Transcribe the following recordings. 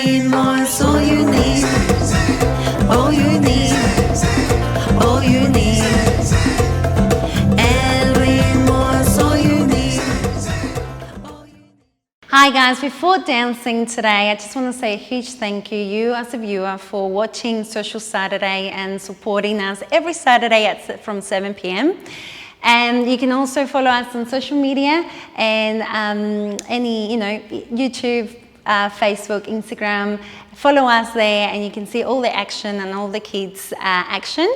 Ritmo is all you need. All you need. All you need. El ritmo is all you need. Hi guys, before dancing today, I just want to say a huge thank you as a viewer for watching Social Saturday and supporting us every Saturday from 7 p.m. And you can also follow us on social media and YouTube, Facebook, Instagram. Follow us there and you can see all the action and all the kids' action.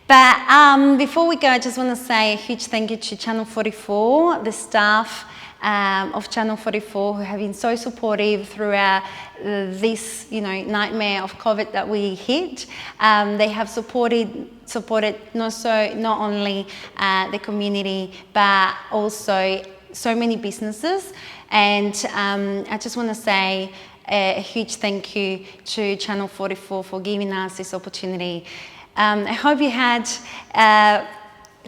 But before we go, I just want to say a huge thank you to Channel 44, the staff of Channel 44 who have been so supportive throughout this nightmare of COVID that we hit. They have supported not only the community but also so many businesses, and I just want to say a huge thank you to Channel 44 for giving us this opportunity. I hope you had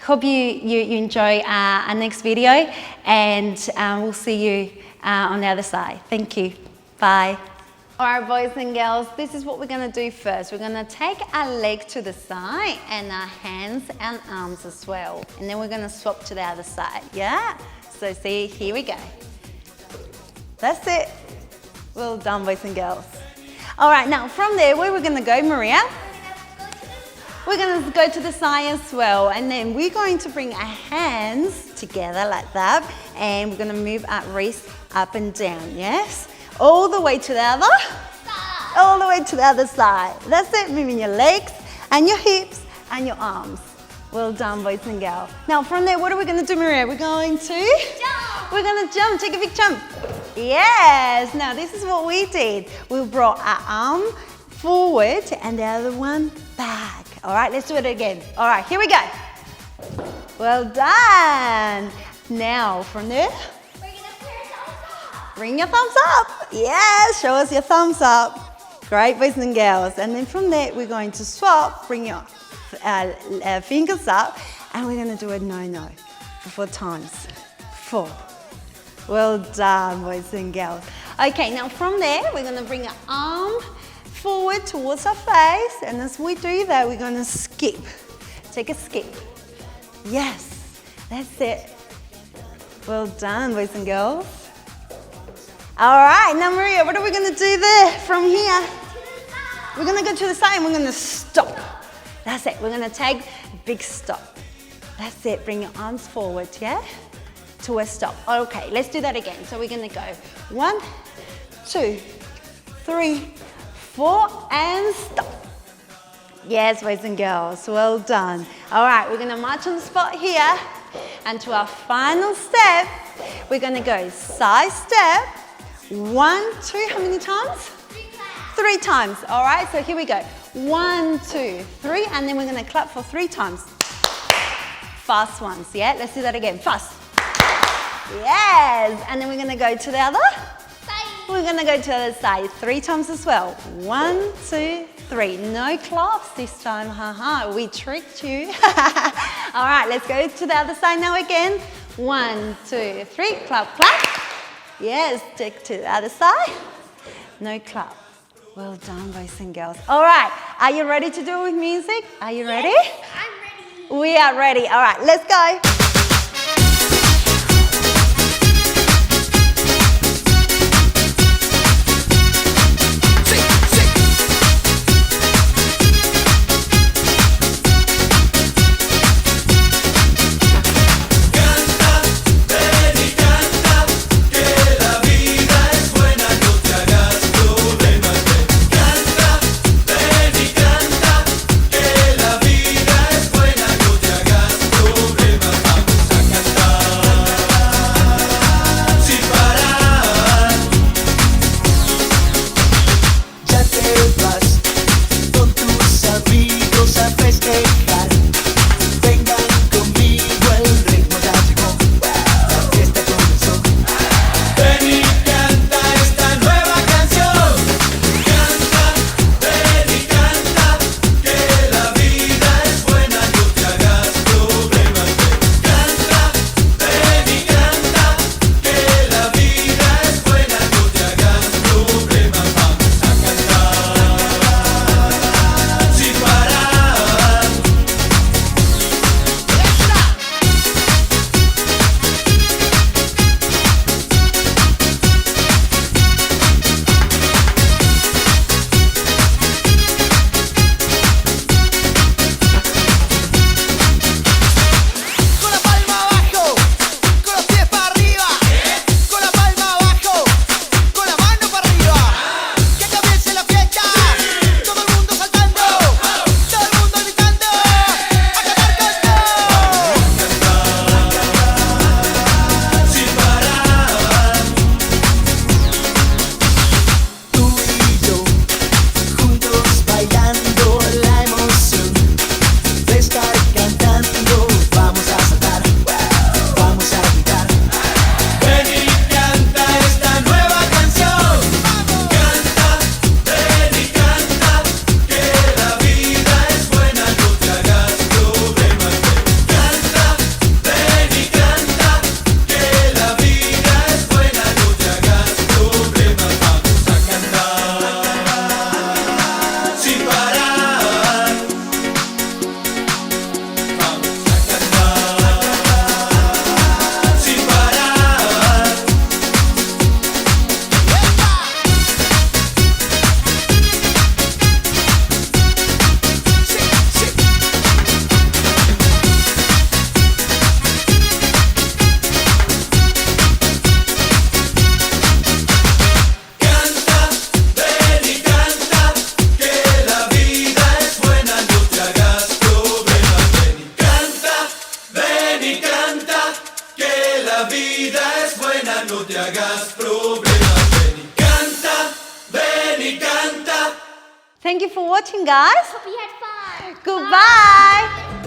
hope you enjoy our next video, and we'll see you on the other side. Thank you. Bye. All right, boys and girls, this is what we're going to do first. We're going to take our leg to the side and our hands and arms as well. And then we're going to swap to the other side, yeah? So see, here we go. That's it. Well done, boys and girls. All right, now from there, where we're going to go, Maria? We're going to go to the side as well, and then we're going to bring our hands together like that, and we're going to move our wrist up and down, yes? All the way to the other, all the way to the other side. That's it, moving your legs and your hips and your arms. Well done, boys and girls. Now from there, what are we going to do, Maria? We're going to jump. We're going to jump, take a big jump. Yes, now this is what we did. We brought our arm forward and the other one back. All right, let's do it again. All right, here we go. Well done. Now from there, bring your thumbs up. Yes, show us your thumbs up. Great, boys and girls. And then from there, we're going to swap, bring your fingers up, and we're going to do a no-no for 4 times. 4. Well done, boys and girls. Okay, now from there, we're going to bring our arm forward towards our face, and as we do that, we're going to skip. Take a skip. Yes, that's it. Well done, boys and girls. All right, now Maria, what are we going to do there from here? We're going to go to the side and we're going to stop. That's it. We're going to take a big stop. That's it. Bring your arms forward, yeah? To a stop. Okay, let's do that again. So we're going to go 1, 2, 3, 4, and stop. Yes, boys and girls, well done. All right, we're going to march on the spot here. And to our final step, we're going to go side step. 1, 2, how many times? 3 times. All right, so here we go. 1, 2, 3, and then we're going to clap for 3 times. Fast ones, yeah? Let's do that again. Fast. Yes, and then we're going to go to the other. We're going to go to the other side 3 times as well. 1, 2, 3. No claps this time. Haha, we tricked you. All right, let's go to the other side now again. 1, 2, 3. Clap, clap. Yes, take to the other side. No clap. Well done, boys and girls. All right, are you ready to do it with music? Are you ready? Yes, I'm ready. We are ready. All right, let's go. Thank you for watching, guys. Hope you had fun. Goodbye.